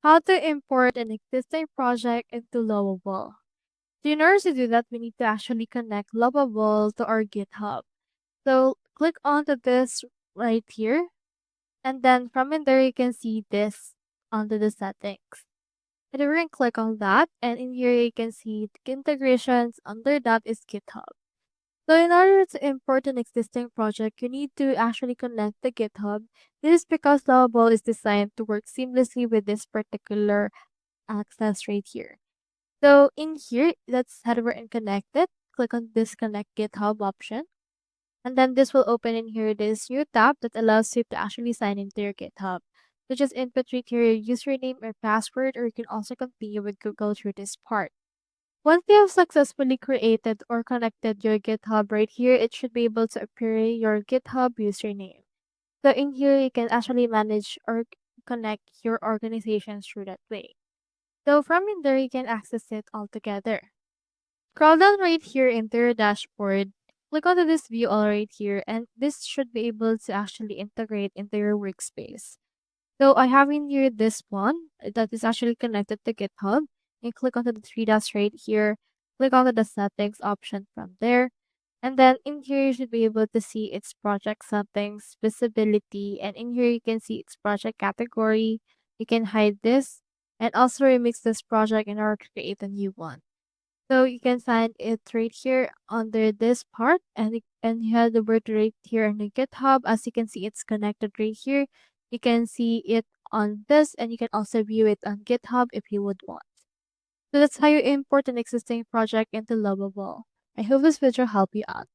How to import an existing project into Lovable. So in order to do that, we need to actually connect Lovable to our GitHub. So click onto this right here, and then from in there you can see this under the settings. And we're going to click on that, and in here you can see the integrations. Under that is GitHub. So in order to import an existing project, you need to actually connect the GitHub. This is because Lovable is designed to work seamlessly with this particular access right here. So in here, let's head over and connect it. Click on this connect GitHub option. And then this will open in here this new tab that allows you to actually sign into your GitHub. So just input right here your username or password, or you can also continue with Google through this part. Once you have successfully created or connected your GitHub right here, it should be able to appear your GitHub username. So in here, you can actually manage or connect your organizations through that way. So from in there, you can access it all together. Scroll down right here into your dashboard. Click onto this view all right here, and this should be able to actually integrate into your workspace. So I have in here this one that is actually connected to GitHub. And click onto the three dots right here. Click onto the settings option from there. And then in here, you should be able to see its project settings, visibility, and in here you can see its project category. You can hide this and also remix this project in order to create a new one. So you can find it right here under this part, and you have the word right here on the GitHub. As you can see, it's connected right here. You can see it on this, and you can also view it on GitHub if you would want. So that's how you import an existing project into Lovable. I hope this video helped you out.